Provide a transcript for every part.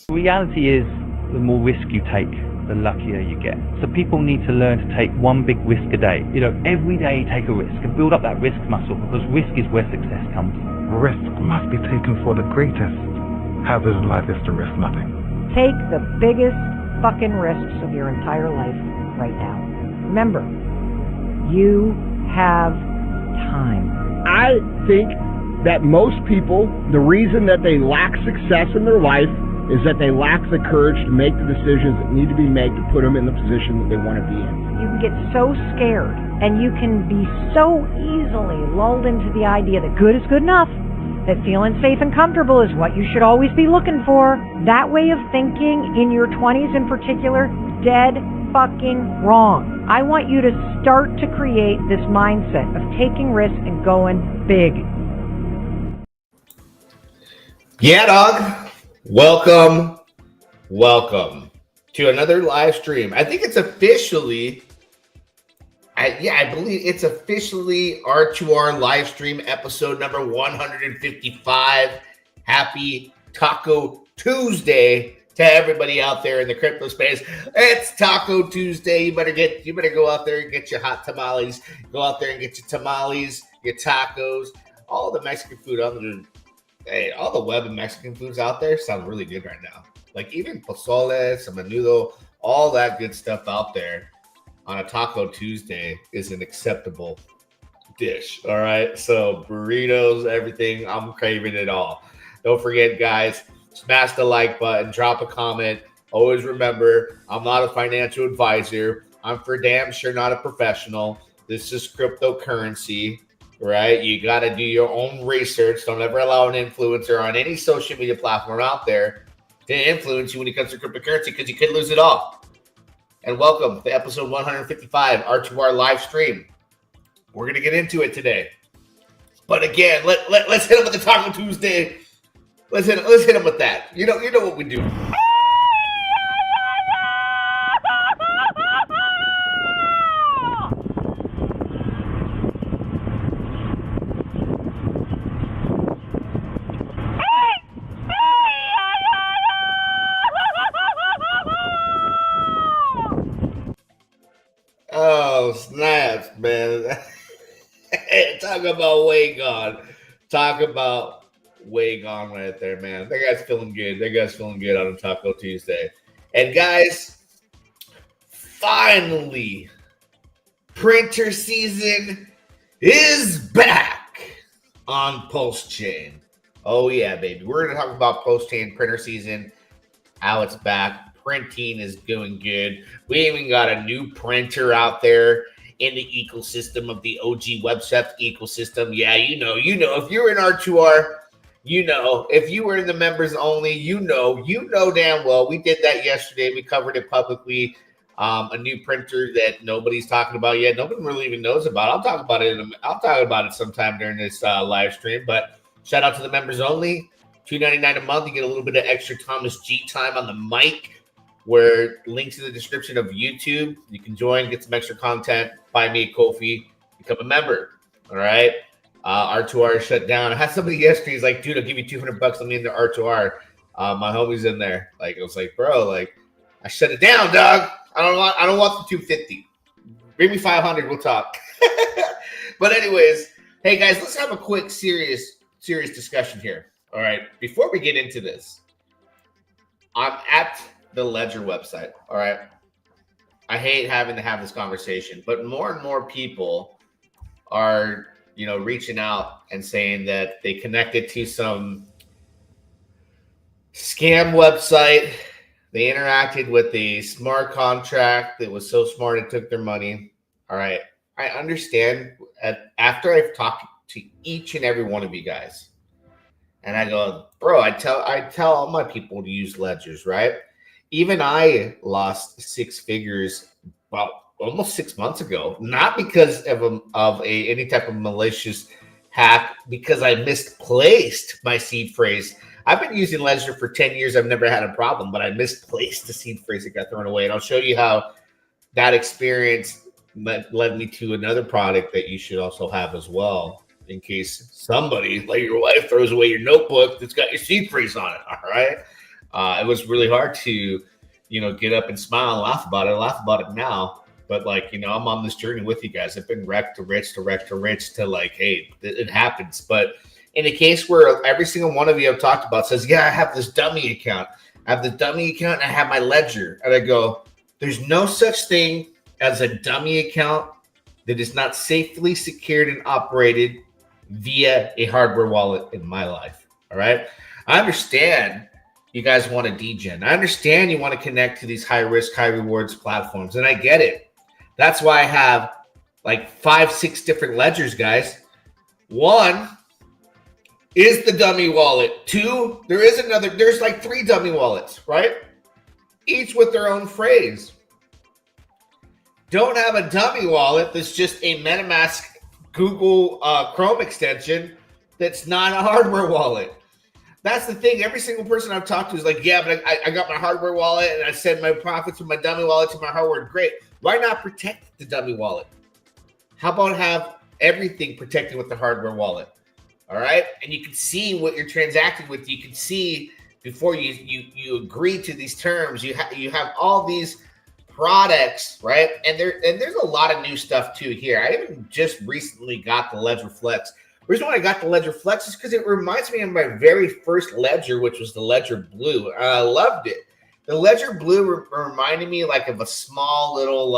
The reality is, the more risk you take, the luckier you get. So people need to learn to take one big risk a day. Every day take a risk and build up that risk muscle, because risk is where success comes. Risk must be taken for the greatest. Hazard in life is to risk nothing. Take the biggest fucking risks of your entire life right now. Remember, you have time. I think that most people, the reason that they lack success in their life is that they lack the courage to make the decisions that need to be made to put them in the position that they want to be in. You can get so scared, and you can be so easily lulled into the idea that good is good enough, that feeling safe and comfortable is what you should always be looking for. That way of thinking, in your 20s in particular, dead fucking wrong. I want you to start to create this mindset of taking risks and going big. Yeah, dog. Welcome to another live stream. I think it's officially, I believe it's officially R2R live stream episode number 155. Happy Taco Tuesday to everybody out there in the crypto space. It's Taco Tuesday. You better go out there and get your hot tamales. Go out there and get your tamales, your tacos, all the Mexican food other. Hey, all the web and Mexican foods out there sound really good right now. Like even pozole, some menudo, all that good stuff out there on a Taco Tuesday is an acceptable dish. All right. So burritos, everything, I'm craving it all. Don't forget, guys, smash the like button, drop a comment. Always remember, I'm not a financial advisor. I'm for damn sure not a professional. This is cryptocurrency. Right? You got to do your own research. Don't ever allow an influencer on any social media platform out there to influence you when it comes to cryptocurrency, because you could lose it all. And welcome to episode 155, R2R live stream. We're going to get into it today. But again, let's hit them with the Taco Tuesday. Let's hit them with that. You know what we do. Oh, snaps, man. Talk about way gone. Talk about way gone right there, man. That guy's feeling good. On a Taco Tuesday. And guys, finally, printer season is back on Pulsechain. Oh, yeah, baby. We're going to talk about Pulsechain printer season, how it's back. Printing is doing good. We even got a new printer out there in the ecosystem of the OG WebSep ecosystem. Yeah, you know, if you're in R2R, if you were in the members only, you know damn well. We did that yesterday. We covered it publicly. A new printer that nobody's talking about yet. Nobody really even knows about. I'll talk about it sometime during this live stream. But shout out to the members only. $2.99 a month. You get a little bit of extra Thomas G time on the mic. Where links in the description of YouTube. You can join, get some extra content, buy me a Ko-fi, become a member. All right. R2R shut down. I had somebody yesterday. He's like, dude, I'll give you $200. Let me into R2R. My homie's in there. Like, I was like, bro, like, I shut it down, dog. I don't want the 250. Bring me 500. We'll talk. But anyways, hey guys, let's have a quick serious discussion here. All right. Before we get into this, I'm at the Ledger website. All right. I hate having to have this conversation, but more and more people are, reaching out and saying that they connected to some scam website. They interacted with a smart contract that was so smart it took their money. All right. I understand. After I've talked to each and every one of you guys, and I go, bro, I tell all my people to use ledgers, right? Even I lost six figures about almost 6 months ago, not because of any type of malicious hack, because I misplaced my seed phrase. I've been using Ledger for 10 years. I've never had a problem, but I misplaced the seed phrase that got thrown away. And I'll show you how that experience led me to another product that you should also have as well, in case somebody, like your wife, throws away your notebook that's got your seed phrase on it. All right. It was really hard to, get up and smile and laugh about it. I laugh about it now. But I'm on this journey with you guys. I've been wrecked to rich to wreck to rich to hey, it happens. But in a case where every single one of you I've talked about says, yeah, I have this dummy account. I have the dummy account and I have my ledger. And I go, there's no such thing as a dummy account that is not safely secured and operated via a hardware wallet in my life. All right. I understand you guys want to degen. I understand you want to connect to these high risk, high rewards platforms. And I get it. That's why I have 5, 6 different ledgers, guys. 1 is the dummy wallet. 2, there's 3 dummy wallets, right? Each with their own phrase. Don't have a dummy wallet that's just a MetaMask Google Chrome extension that's not a hardware wallet. That's the thing. Every single person I've talked to is like, yeah, but I got my hardware wallet and I send my profits from my dummy wallet to my hardware. Great. Why not protect the dummy wallet? How about have everything protected with the hardware wallet? All right. And you can see what you're transacting with. You can see before you agree to these terms, you have all these products, right? And there's a lot of new stuff too here. I even just recently got the Ledger Flex. The reason why I got the Ledger Flex is because it reminds me of my very first ledger, which was the Ledger Blue. I loved it. The Ledger Blue reminded me of a small little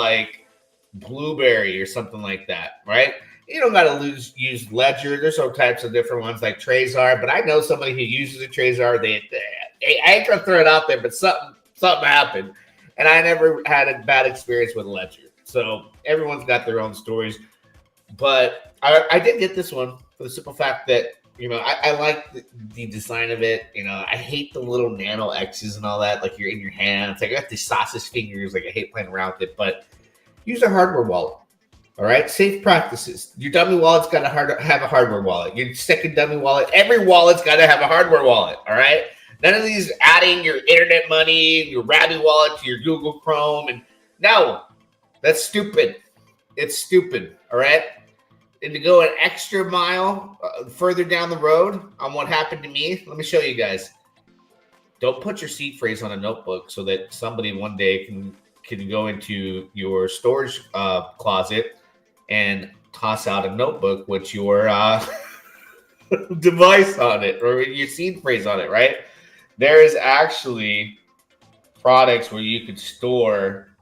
Blueberry or something like that, right? You don't got to use Ledger. There's all types of different ones like Trezor, but I know somebody who uses a Trezor. I ain't gonna throw it out there, but something happened, and I never had a bad experience with Ledger. So everyone's got their own stories, but I did get this one for the simple fact that I like the design of it. I hate the little nano X's and all that, you're in your hands. I got these sausage fingers. I hate playing around with it, but use a hardware wallet. All right, safe practices. Your dummy wallet's got to have a hardware wallet. Your second dummy wallet, every wallet's got to have a hardware wallet. All right, none of these adding your internet money, your Rabby wallet to your Google Chrome, and no, that's stupid. It's stupid. All right. And to go an extra mile further down the road on what happened to me, let me show you guys. Don't put your seed phrase on a notebook so that somebody one day can go into your storage closet and toss out a notebook with your device on it or your seed phrase on it, right? There is actually products where you could store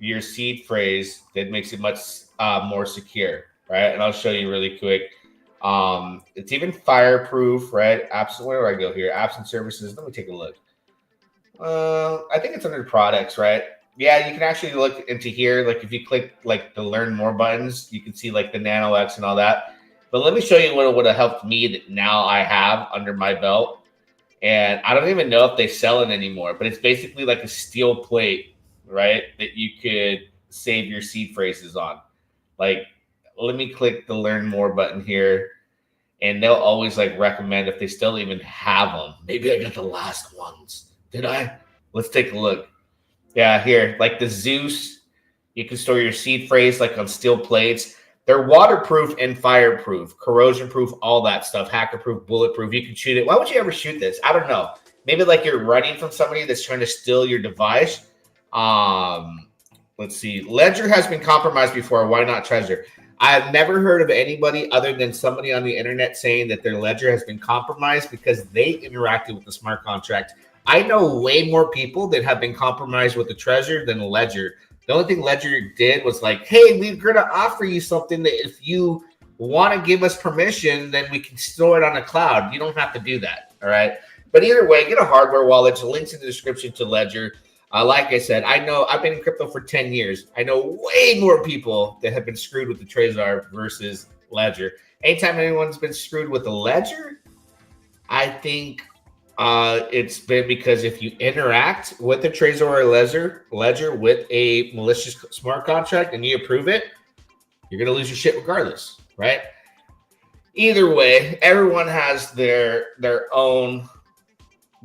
your seed phrase that makes it much more secure. Right, and I'll show you really quick. It's even fireproof, right? Where do I go here? Apps and services. Let me take a look. I think it's under products, right? Yeah, you can actually look into here. If you click the learn more buttons, you can see the Nano X and all that. But let me show you what would have helped me that now I have under my belt. And I don't even know if they sell it anymore, but it's basically a steel plate, right? That you could save your seed phrases on. Let me click the learn more button here, and they'll always recommend if they still even have them. Maybe I got the last ones. Did I? Let's take a look. Yeah, here, the Zeus, you can store your seed phrase on steel plates. They're waterproof and fireproof, corrosion proof, all that stuff, hacker proof, bulletproof. You can shoot it. Why would you ever shoot this? I don't know. Maybe you're running from somebody that's trying to steal your device. Let's see. Ledger has been compromised before. Why not Trezor? I've never heard of anybody other than somebody on the internet saying that their ledger has been compromised because they interacted with the smart contract. I know way more people that have been compromised with the Trezor than Ledger. The only thing Ledger did was hey, we're going to offer you something that if you want to give us permission, then we can store it on a cloud. You don't have to do that. All right. But either way, get a hardware wallet. The link's in the description to Ledger. Like I said, I know I've been in crypto for 10 years. I know way more people that have been screwed with the Trezor versus Ledger. Anytime anyone's been screwed with a Ledger, I think it's been because if you interact with the Trezor or Ledger with a malicious smart contract and you approve it, you're going to lose your shit regardless, right? Either way, everyone has their own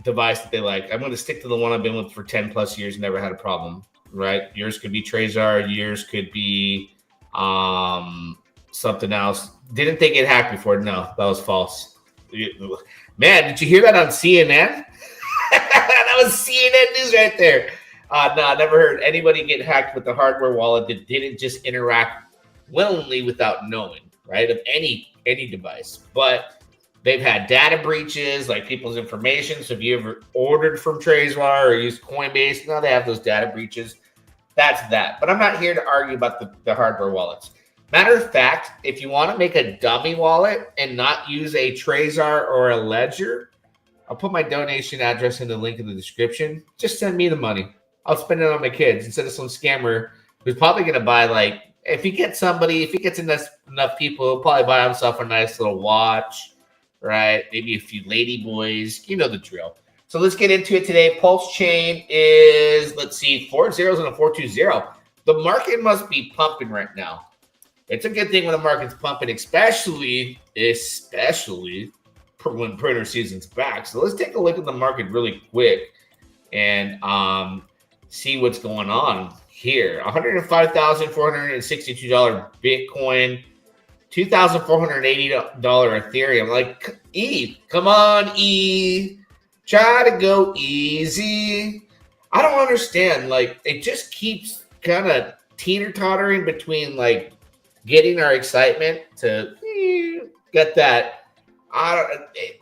device that they like. I'm going to stick to the one I've been with for 10 plus years, never had a problem, right? Yours could be Trezor, yours could be something else. Didn't think it hacked before. No, that was false. Man, did you hear that on CNN? That That was CNN News right there. No, I never heard anybody get hacked with the hardware wallet that didn't just interact willingly without knowing, right, of any device. But they've had data breaches, like people's information. So if you ever ordered from Trezor or used Coinbase, now they have those data breaches. That's that. But I'm not here to argue about the hardware wallets. Matter of fact, if you want to make a dummy wallet and not use a Trezor or a Ledger, I'll put my donation address in the link in the description. Just send me the money. I'll spend it on my kids instead of some scammer who's probably going to buy, like, if he gets enough people, he'll probably buy himself a nice little watch, right? Maybe a few lady boys. You know the drill. So let's get into it today. Pulsechain is, let's see, 4 zeros and a 420. The market must be pumping right now. It's a good thing when the market's pumping, especially when printer season's back. So let's take a look at the market really quick and see what's going on here. $105,462 Bitcoin, $2,480 Ethereum. Like, ETH, come on, ETH. Try to go easy. I don't understand. Like, it just keeps kind of teeter-tottering between, like, getting our excitement to get that.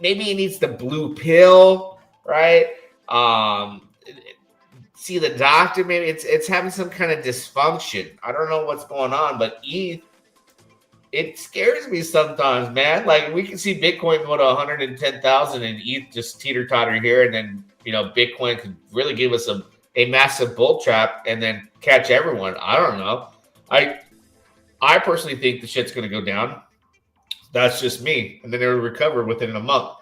Maybe it needs the blue pill, right? See the doctor. Maybe it's having some kind of dysfunction. I don't know what's going on, but ETH, it scares me sometimes, man. Like, we can see Bitcoin go to 110,000 and ETH just teeter-totter here, and then, you know, Bitcoin could really give us a massive bull trap and then catch everyone. I don't know. I personally think the shit's going to go down. That's just me. And then it'll recover within a month.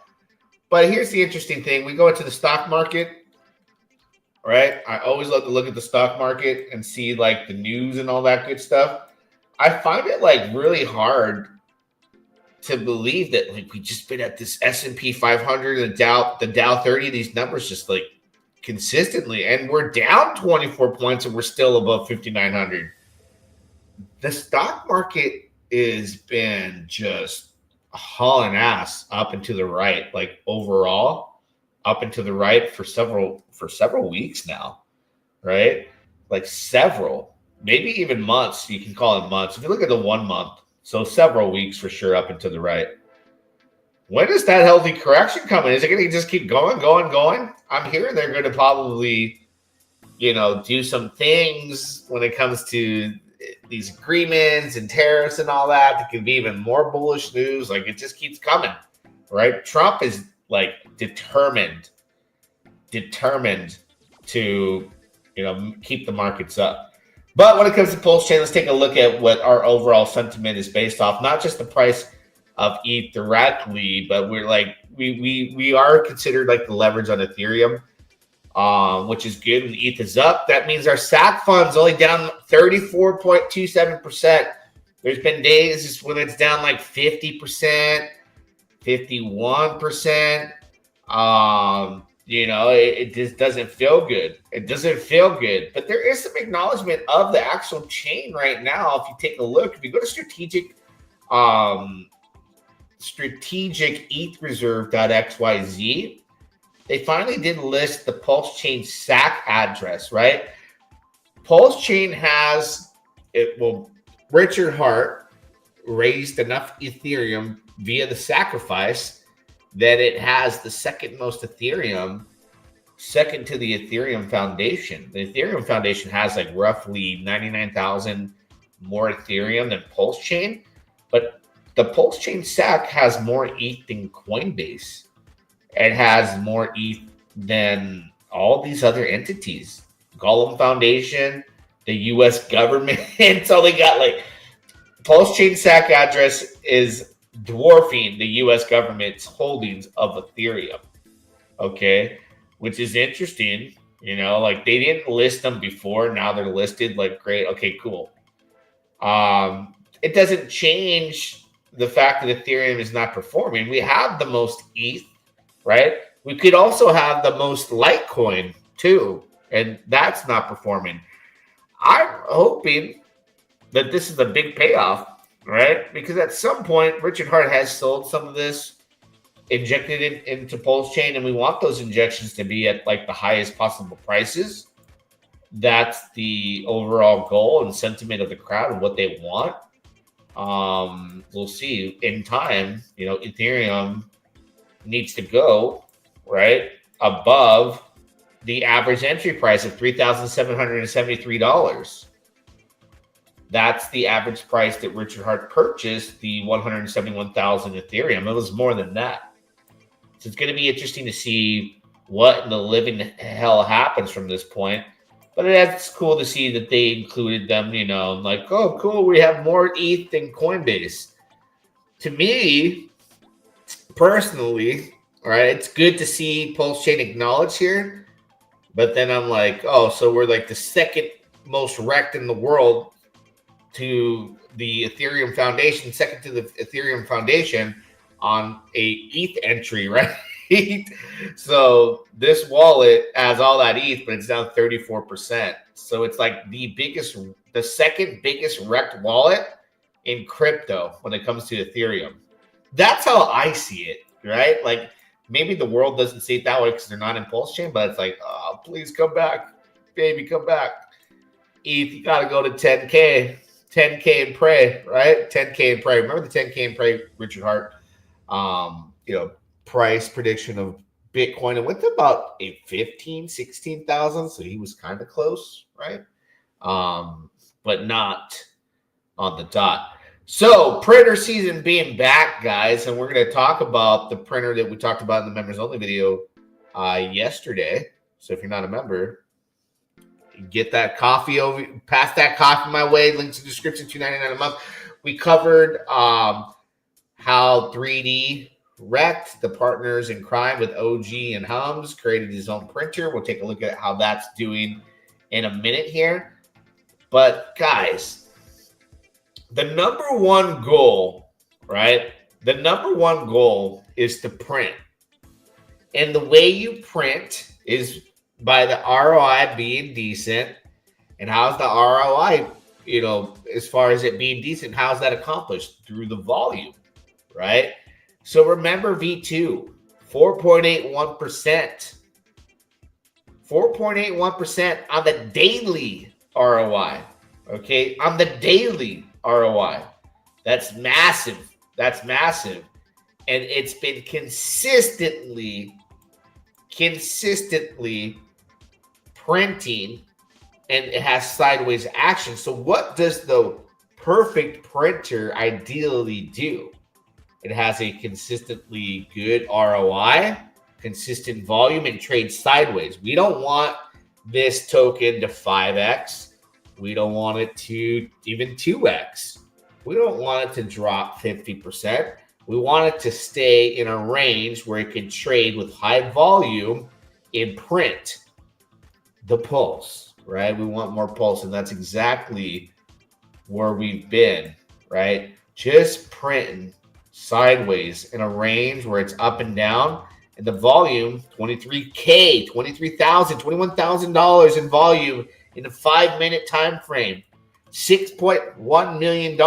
But here's the interesting thing. We go into the stock market, right? I always love to look at the stock market and see, like, the news and all that good stuff. I find it, like, really hard to believe that, like, we just been at this S&P 500, the Dow 30, these numbers just, like, consistently. And we're down 24 points and we're still above 5,900. The stock market has been just hauling ass up and to the right, like, overall up and to the right for several weeks now, right? Like, several, maybe even months. You can call it months. If you look at the 1 month, so several weeks for sure up and to the right. When is that healthy correction coming? Is it going to just keep going? I'm hearing they're going to probably, you know, do some things when it comes to these agreements and tariffs and all that. It could be even more bullish news. Like, it just keeps coming, right? Trump is, like, determined to, you know, keep the markets up. But when it comes to Pulsechain, let's take a look at what our overall sentiment is based off. Not just the price of ETH directly, but we're like, we are considered like the leverage on Ethereum. Which is good. When ETH is up, that means our SAC fund's only down 34.27%. There's been days when it's down like 50%, 51%. You know, it just doesn't feel good. It doesn't feel good. But there is some acknowledgement of the actual chain right now. If you take a look, if you go to strategic ETHreserve.xyz, they finally did list the Pulsechain SAC address, right? Pulsechain has it. Well, Richard Hart raised enough Ethereum via the sacrifice that it has the second most Ethereum, second to the Ethereum Foundation. The Ethereum Foundation has like roughly 99,000 more Ethereum than Pulsechain, but the Pulsechain SAC has more ETH than Coinbase. It has more ETH than all these other entities. Golem Foundation, the U.S. government. So they got like Pulsechain SAC address is dwarfing the U.S. government's holdings of Ethereum. Okay, which is interesting. You know, like they didn't list them before. Now they're listed. Like, great. Okay, cool. It doesn't change the fact that Ethereum is not performing. We have the most ETH. Right? We could also have the most Litecoin too, and that's not performing. I'm hoping that this is a big payoff, right? Because at some point, Richard Hart has sold some of this injected into Pulsechain, and we want those injections to be at like the highest possible prices. That's the overall goal and sentiment of the crowd and what they want. We'll see in time. You know, Ethereum needs to go right above the average entry price of $3,773. That's the average price that Richard Hart purchased the 171,000 Ethereum. It was more than that. So it's going to be interesting to see what in the living hell happens from this point. But it's cool to see that they included them, you know, like, oh, cool, we have more ETH than Coinbase. To me, personally, all right, it's good to see Pulsechain acknowledged here. But then I'm like, oh, so we're like the second most wrecked in the world to the Ethereum Foundation, second to the Ethereum Foundation on a ETH entry, right? So this wallet has all that ETH, but it's down 34%. So it's like the second biggest wrecked wallet in crypto when it comes to Ethereum. That's how I see it, right? Like maybe the world doesn't see it that way because they're not in Pulsechain, but it's like, oh, please come back, baby, come back. ETH, you got to go to 10K. 10K and pray, right? 10K and pray. Remember the 10K and pray, Richard Hart, you know, price prediction of Bitcoin. It went to about a 15, 16,000. So he was kind of close, right? But not on the dot. So printer season being back, guys. And we're going to talk about the printer that we talked about in the members only video yesterday. So if you're not a member, get that coffee over, pass that coffee my way. Links in the description, $2.99 a month. We covered how 3D wrecked the partners in crime with OG and Hums, created his own printer. We'll take a look at how that's doing in a minute here. But guys, the number one goal, right? The number one goal is to print. And the way you print is by the ROI being decent. And how's the ROI, you know, as far as it being decent, how's that accomplished? Through the volume, right? So remember V2, 4.81%. 4.81% on the daily ROI, okay? On the daily ROI. That's massive. That's massive. And it's been consistently printing, and it has sideways action. So what does the perfect printer ideally do? It has a consistently good ROI, consistent volume, and trades sideways. We don't want this token to 5x. We don't want it to even 2x. We don't want it to drop 50%. We want it to stay in a range where it can trade with high volume in print. The pulse, right? We want more pulse, and that's exactly where we've been, right? Just printing sideways in a range where it's up and down, and the volume, $23K, $23,000, $21,000 in volume in a 5-minute time frame, $6.1 million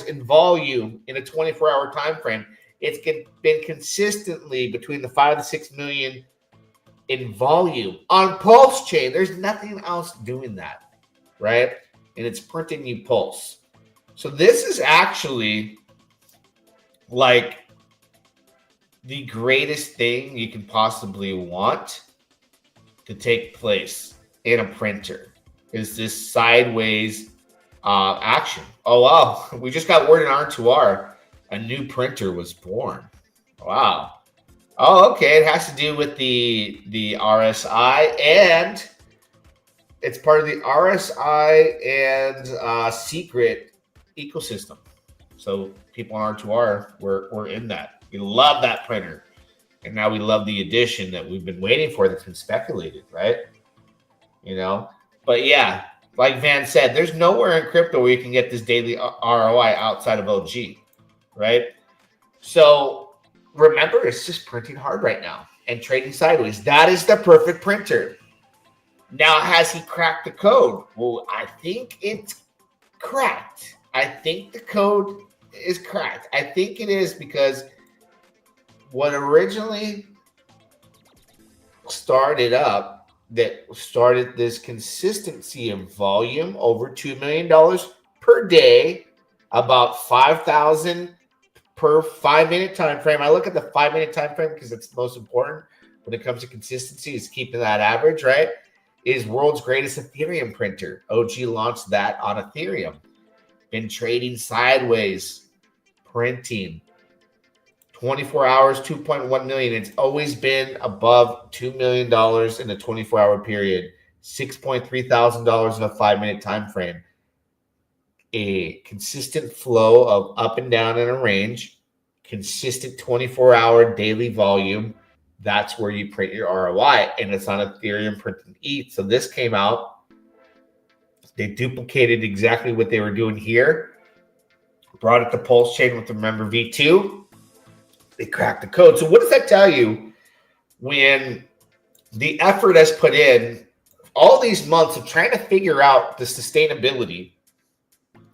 in volume in a 24-hour time frame. It's been consistently between the 5 to 6 million in volume on Pulsechain. There's nothing else doing that, right? And it's printing you pulse. So this is actually like the greatest thing you can possibly want to take place in a printer is this sideways action. Oh, wow. We just got word in R2R a new printer was born. Wow. Oh, okay. It has to do with the RSI, and it's part of the RSI and secret ecosystem. So people on R2R, we're in that. We love that printer. And now we love the addition that we've been waiting for that's been speculated, right? You know? But yeah, like Van said, there's nowhere in crypto where you can get this daily ROI outside of OG, right? So remember, it's just printing hard right now and trading sideways. That is the perfect printer. Now, has he cracked the code? Well, I think it's cracked. I think the code is cracked. I think it is because what originally started this consistency of volume over $2 million per day, about 5,000 per 5-minute time frame. I look at the 5-minute time frame because it's most important when it comes to consistency, is keeping that average, right? Is world's greatest Ethereum printer. OG launched that on Ethereum. Been trading sideways, printing. 24 hours, 2.1 million. It's always been above $2 million in a 24-hour period. $6.3 thousand in a 5-minute time frame. A consistent flow of up and down in a range, consistent 24-hour daily volume. That's where you print your ROI, and it's on Ethereum printing ETH. So this came out. They duplicated exactly what they were doing here. Brought it to Pulsechain with the Remember V2. They cracked the code. So what does that tell you when the effort has put in all these months of trying to figure out the sustainability,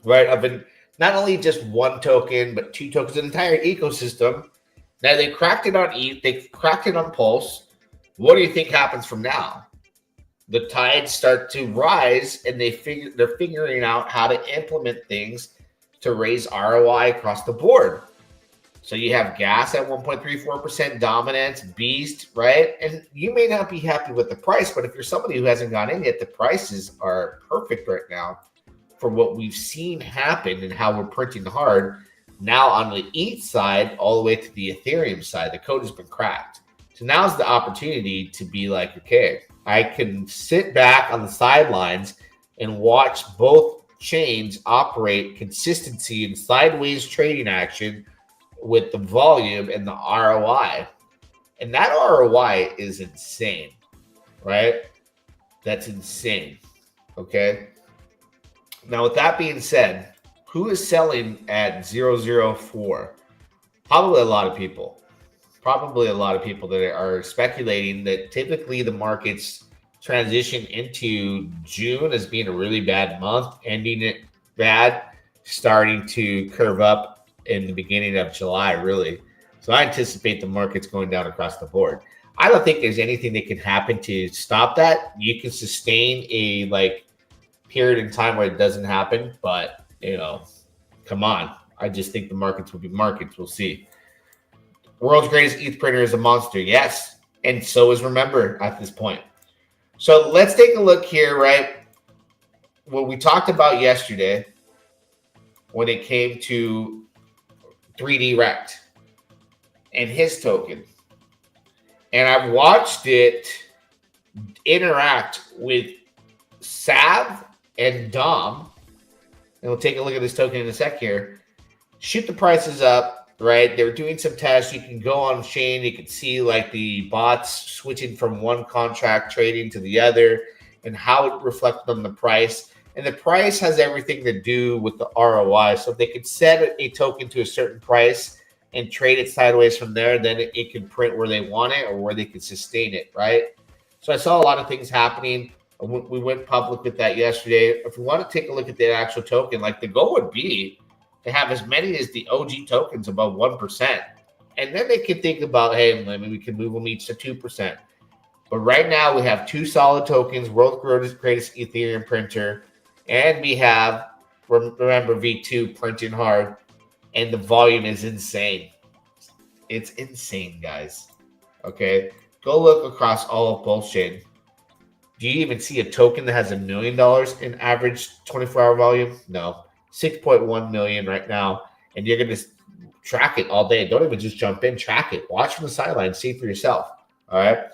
right, of not only just one token, but two tokens, an entire ecosystem. Now they cracked it on ETH, they cracked it on Pulse. What do you think happens from now? The tides start to rise, and they're figuring out how to implement things to raise ROI across the board. So you have gas at 1.34% dominance, beast, right? And you may not be happy with the price, but if you're somebody who hasn't gone in yet, the prices are perfect right now for what we've seen happen and how we're printing hard. Now on the ETH side, all the way to the Ethereum side, the code has been cracked. So now's the opportunity to be like, okay, I can sit back on the sidelines and watch both chains operate consistency and sideways trading action with the volume and the ROI. And that ROI is insane, right? That's insane. Okay. Now, with that being said, who is selling at 004? Probably a lot of people. Probably a lot of people that are speculating that typically the markets transition into June as being a really bad month, ending it bad, starting to curve up in the beginning of July, really. So I anticipate the market's going down across the board. I don't think there's anything that can happen to stop that. You can sustain a period in time where it doesn't happen, but come on. I just think the markets will be markets. We'll see. World's greatest ETH printer is a monster. Yes. And so is Remember at this point. So let's take a look here, right? What we talked about yesterday when it came to 3D Rect and his token. And I've watched it interact with Sav and Dom. And we'll take a look at this token in a sec here. Shoot the prices up, right? They're doing some tests. You can go on chain. You can see the bots switching from one contract trading to the other and how it reflected on the price. And the price has everything to do with the ROI. So if they could set a token to a certain price and trade it sideways from there, then it can print where they want it or where they can sustain it, right? So I saw a lot of things happening. We went public with that yesterday. If we want to take a look at the actual token, the goal would be to have as many as the OG tokens above 1%. And then they can think about, hey, maybe we can move them each to 2%. But right now we have two solid tokens, world's greatest Ethereum printer, and we have Remember V2 printing hard, and the volume is insane. It's insane, guys. Okay, go look across all of Pulsechain. Do you even see a token that has $1 million in average 24-hour volume? No, 6.1 million right now, and you're gonna track it all day. Don't even just jump in, track it. Watch from the sidelines, see for yourself. All right.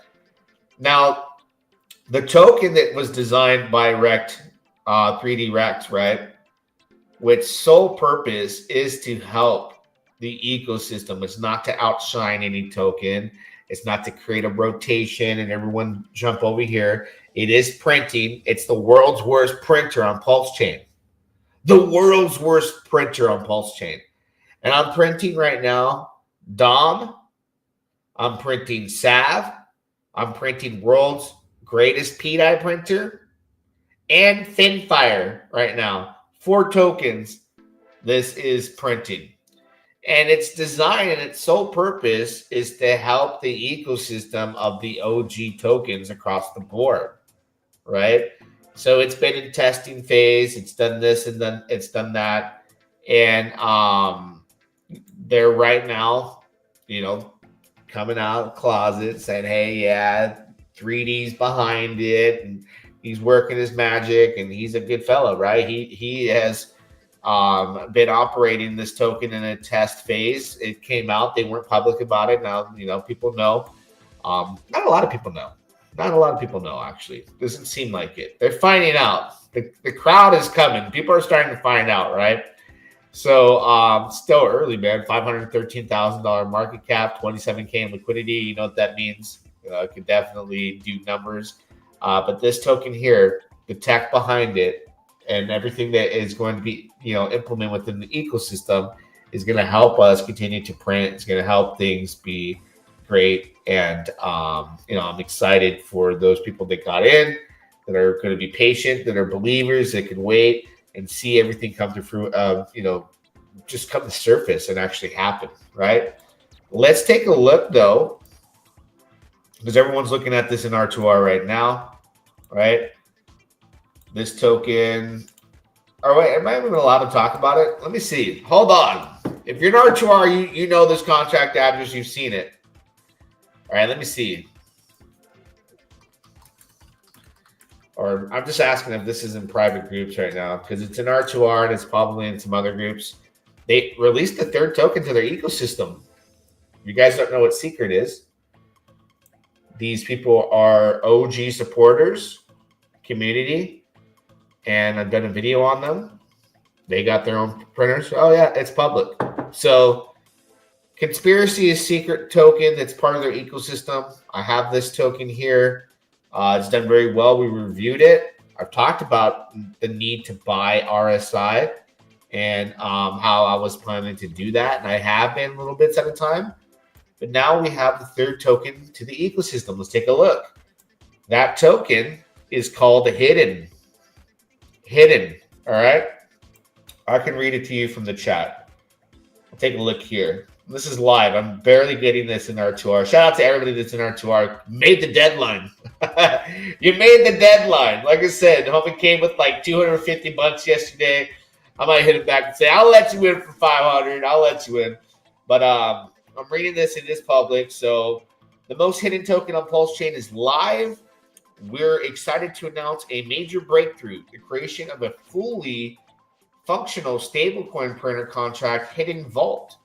Now, the token that was designed by Rect. 3D Rect, right? Which sole purpose is to help the ecosystem. It's not to outshine any token. It's not to create a rotation and everyone jump over here. It is printing. It's the world's worst printer on Pulsechain. The world's worst printer on Pulsechain. And I'm printing right now Dom. I'm printing Sav. I'm printing world's greatest PDI printer. And Thinfire right now. 4 tokens. This is printing. And its design and its sole purpose is to help the ecosystem of the OG tokens across the board, right? So it's been in testing phase. It's done this and then it's done that. And they're right now, coming out of the closet saying, hey, yeah, 3D's behind it. And he's working his magic and he's a good fellow, right? He has been operating this token in a test phase. It came out. They weren't public about it. Now, people know. Not a lot of people know. Not a lot of people know, actually. Doesn't seem like it. They're finding out. The crowd is coming. People are starting to find out, right? So still early, man. $513,000 market cap, 27K in liquidity. You know what that means. It could definitely do numbers. But this token here, the tech behind it, and everything that is going to be, implemented within the ecosystem is going to help us continue to print. It's going to help things be great. And, I'm excited for those people that got in, that are going to be patient, that are believers, that can wait and see everything come to fruit, just come to surface and actually happen, right? Let's take a look, though, because everyone's looking at this in R2R right now, right? This token. Oh, wait, am I even allowed to talk about it? Let me see. Hold on. If you're an R2R, you know this contract address. You've seen it. All right, let me see. Or I'm just asking if this is in private groups right now because it's in R2R and it's probably in some other groups. They released the third token to their ecosystem. You guys don't know what Secret is. These people are OG supporters, community. And I've done a video on them. They got their own printers. Oh, yeah, it's public. So Conspiracy is Secret token that's part of their ecosystem. I have this token here. It's done very well. We reviewed it. I've talked about the need to buy RSI and how I was planning to do that. And I have been little bits at a time. But now we have the third token to the ecosystem. Let's take a look. That token is called Hidden. All right, I can read it to you from the chat. I'll take a look here. This is live. I'm barely getting this in R2R. Shout out to everybody that's in R2R. Made the deadline. You made the deadline. Like I said, homie came with like $250 yesterday. I might hit him back and say, I'll let you in for 500. I'll let you in. But I'm reading this. It is public. So the most hidden token on Pulsechain is live. We're excited to announce a major breakthrough, the creation of a fully functional stablecoin printer contract, Hidden Vault.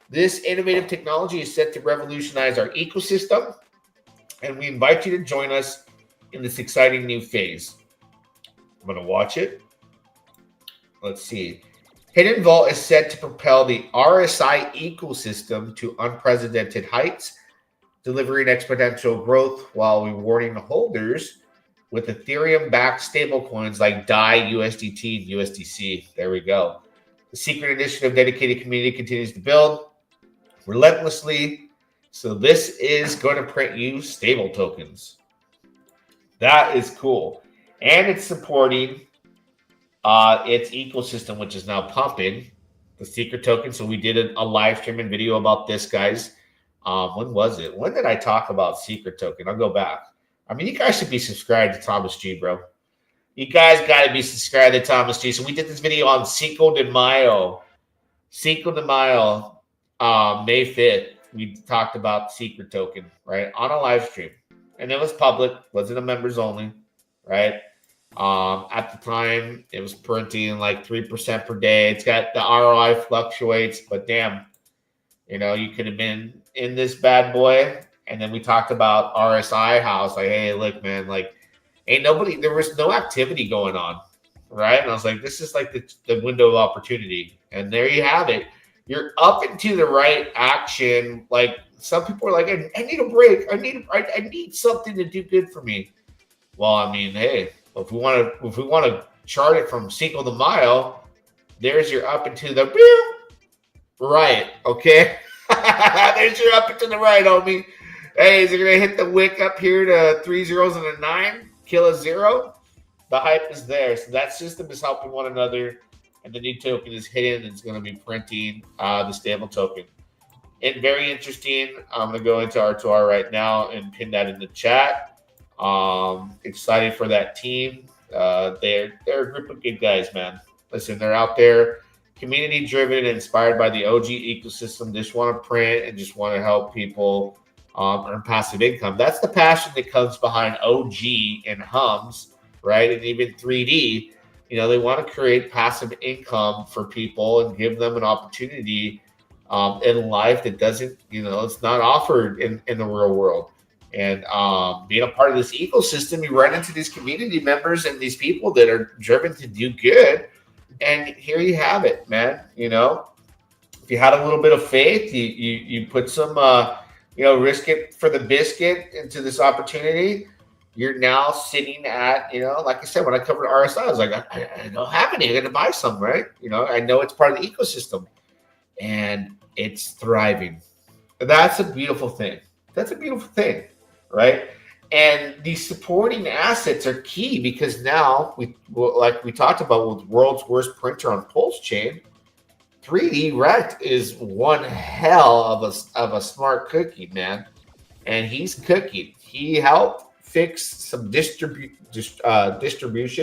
This innovative technology is set to revolutionize our ecosystem, and we invite you to join us in this exciting new phase. I'm going to watch it. Let's see. Hidden Vault is set to propel the RSI ecosystem to unprecedented heights, delivering exponential growth while rewarding holders with Ethereum-backed stablecoins like DAI, USDT, and USDC. There we go. The Secret Initiative dedicated community continues to build relentlessly. So this is going to print you stable tokens. That is cool. And it's supporting its ecosystem, which is now pumping the Secret token. So we did a live stream and video about this, guys. When was it? When did I talk about Secret token? I'll go back. I mean, you guys should be subscribed to Thomas G, bro. You guys got to be subscribed to Thomas G. So we did this video on Cinco de Mayo. Cinco de Mayo, May 5th. We talked about Secret token, right, on a live stream. And it was public. Wasn't a members only, right? At the time, it was printing like 3% per day. It's got the ROI fluctuates, but damn, you could have been in this bad boy. And then we talked about RSI, how it's like, hey, look, man, like, there was no activity going on, right? And I was like, this is like the window of opportunity. And there you have it. You're up into the right action. Like, some people are like, I need a break. I need something to do good for me. Well, I mean, hey, if we want to chart it from Cinco de Mayo, there's your up into the right, okay? There's your up into the right, homie. Hey, is it going to hit the wick up here to 3 zeros and a 9? Kill a 0? The hype is there. So that system is helping one another. and the new token is hidden and it's going to be printing the stable token. And very interesting. I'm going to go into R2R right now and pin that in the chat. Excited for that team. They're a group of good guys, man. Listen, they're out there, community driven, inspired by the OG ecosystem. Just want to print and just want to help people earn passive income. That's the passion that comes behind OG and Hums, right? And even 3D. You know, they want to create passive income for people and give them an opportunity in life that doesn't, you know, it's not offered in the real world. And being a part of this ecosystem, you run into these community members and these people that are driven to do good. And here you have it, man. You know, if you had a little bit of faith, you put some, you know, risk it for the biscuit into this opportunity. You're now sitting at, you know, like I said, when I covered RSI, I was like, I don't have any. I'm going to buy some, right? You know, I know it's part of the ecosystem. And it's thriving. That's a beautiful thing. That's a beautiful thing, right? And these supporting assets are key because now, like we talked about with world's worst printer on Pulsechain, 3D Rect is one hell of a smart cookie, man. And he's cooking. He helped fix some distribution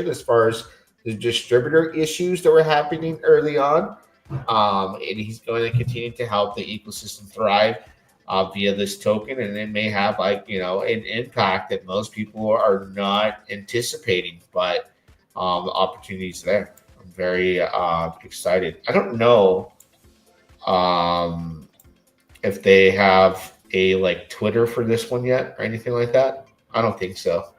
as far as the distributor issues that were happening early on. And he's going to continue to help the ecosystem thrive via this token, and it may have, like, you know, an impact that most people are not anticipating, but the opportunities there. I'm very excited. I don't know if they have a like Twitter for this one yet or anything like that. I don't think so.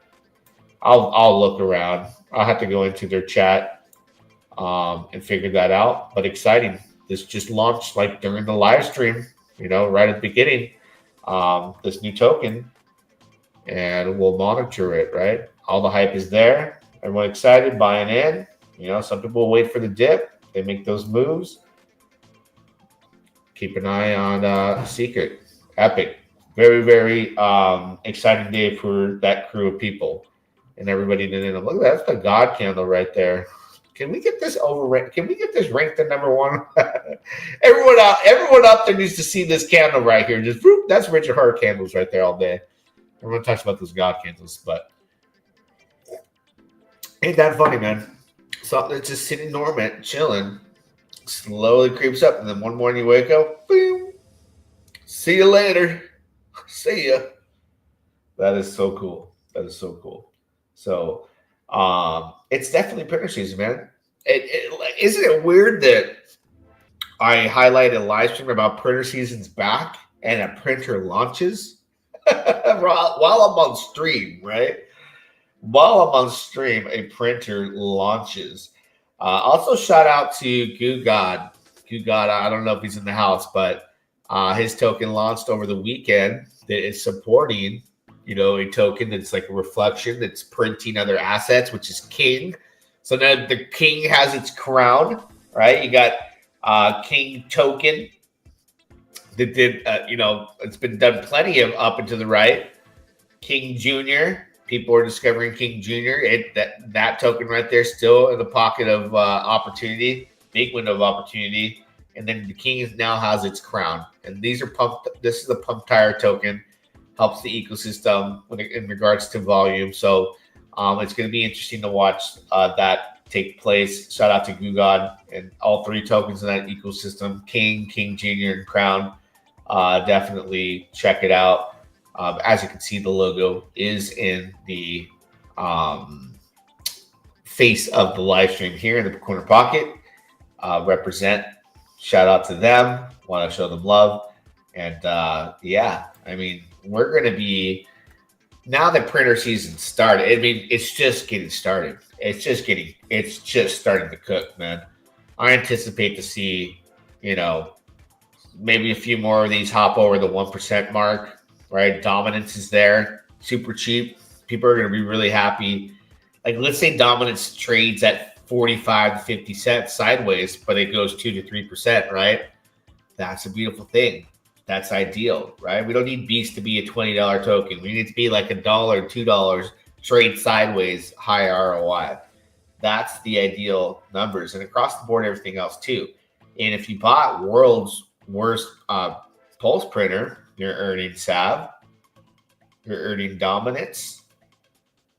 I'll look around. I'll have to go into their chat and figure that out. But exciting. This just launched like during the live stream, you know, right at the beginning, this new token, and we'll monitor it, right? All the hype is there. Everyone excited, buying in. You know, some people wait for the dip. They make those moves. Keep an eye on Secret. Epic. Very, very exciting day for that crew of people and everybody in it. Look, that's the God candle right there. Can we get this overranked? Can we get this ranked to number one? everyone out there needs to see this candle right here. Just whoop, that's Richard Hart candles right there all day. Everyone talks about those God candles, but ain't that funny, man? Something that's just sitting dormant, chilling, slowly creeps up, and then one morning you wake up, boom, see you later. See ya. That is so cool. That is so cool. So it's definitely printer season, man. Isn't it weird that I highlighted a live stream about printer season's back and a printer launches while I'm on stream, right? While I'm on stream, a printer launches. Also, shout out to Goo God. Goo God, I don't know if he's in the house, but his token launched over the weekend that is supporting, you know, a token that's like a reflection that's printing other assets, which is King. So now the King has its crown, right? You got King token that did, you know, it's been done plenty of up and to the right. King Jr. People are discovering King Jr. That token right there still in the pocket of opportunity, big window of opportunity. And then the King now has its crown. And these are pumped. This is a pump tire token. Helps the ecosystem in regards to volume. So it's going to be interesting to watch that take place. Shout out to Gugod and all three tokens in that ecosystem: King, King Jr., and Crown. Definitely check it out. As you can see, the logo is in the face of the live stream here in the corner pocket. Represent. Shout out to them. Want to show them love. And yeah, I mean, we're going to be, now that printer season started, I mean, it's just getting started. It's just starting to cook, man. I anticipate to see, you know, maybe a few more of these hop over the 1% mark, right? Dominance is there, super cheap. People are going to be really happy. Like, let's say dominance trades at 45 to 50 cents sideways, but it goes 2 to 3%, right? That's a beautiful thing. That's ideal, right? We don't need Beast to be a $20 token. We need to be like $1, $2, trade sideways, high ROI. That's the ideal numbers, and across the board, everything else too. And if you bought world's worst pulse printer, you're earning Sav, you're earning dominance,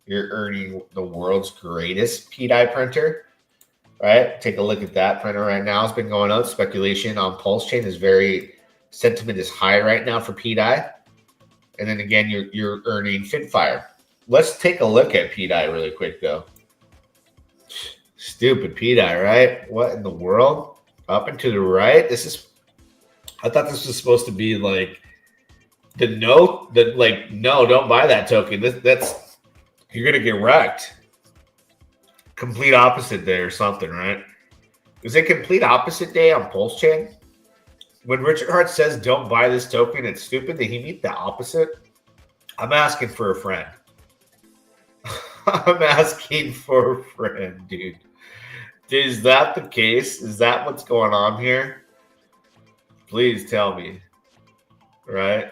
you're earning the world's greatest P-dye printer, right? Take a look at that printer right now. It's been going up. Speculation on Pulsechain is sentiment is high right now for P-dye. And then again, you're earning Finfire. Let's take a look at P-dye really quick though. Stupid P-dye, right? What in the world? Up and to the right. I thought this was supposed to be like no, don't buy that token. That's you're gonna get wrecked. Complete opposite day or something, right? Is it complete opposite day on Pulsechain? When Richard Hart says don't buy this token, it's stupid. Did he mean the opposite? I'm asking for a friend. I'm asking for a friend, dude. Is that the case? Is that what's going on here? Please tell me. Right?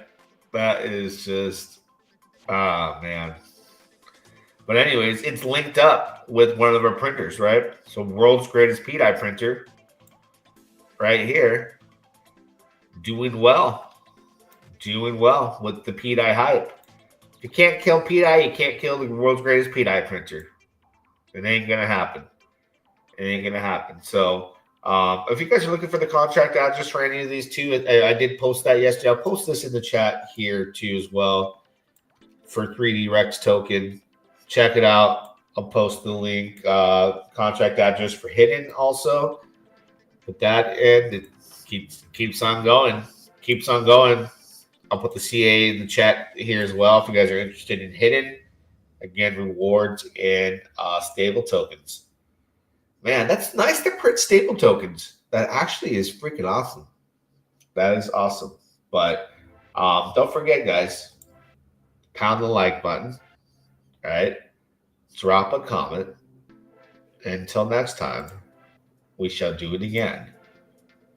That is just, man. But anyways, it's linked up with one of our printers, right? So world's greatest P-dye printer right here. Doing well with the P-dye hype. If you can't kill P-dye, you can't kill the world's greatest P-dye printer. It ain't going to happen. It ain't going to happen. So if you guys are looking for the contract address for any of these two, I did post that yesterday. I'll post this in the chat here too as well for 3D Rex token. Check it out. I'll post the link, contract address for Hidden also. But that end, it keeps on going. Keeps on going. I'll put the CA in the chat here as well if you guys are interested in Hidden. Again, rewards and stable tokens. Man, that's nice to print stable tokens. That actually is freaking awesome. That is awesome. But don't forget, guys, pound the like button. All right? Drop a comment. Until next time, we shall do it again.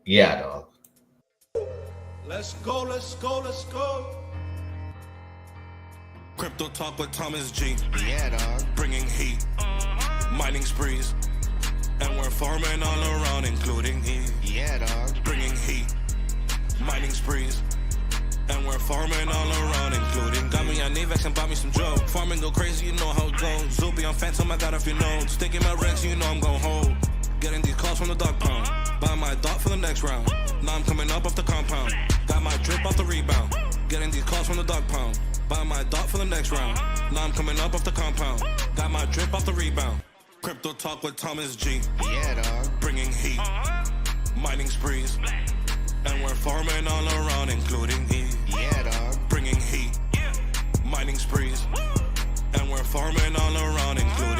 Yeah, dog. Let's go, let's go, let's go. Crypto talk with Thomas G. Yeah, dog. Bringing heat, mining sprees, and we're farming all around, including heat. Yeah, dog. Bringing heat, mining sprees, and we're farming all around, including. Got me on Nevex and bought me some Joe. Farming go crazy, you know how it goes. Zoopy on Phantom, I got a few nodes. Sticking my Rex, you know I'm gon' hold. Getting these calls from the dog pound. Buy my dot for the next round. Now I'm coming up off the compound. Got my drip off the rebound. Getting these calls from the dog pound. Buy my dot for the next round. Now I'm coming up off the compound. Got my drip off the rebound. Crypto talk with Thomas G. Yeah, dog. Bringing heat, mining sprees, and we're farming all around, including heat. Yeah, dog. Bringing heat, mining sprees, and we're farming all around, including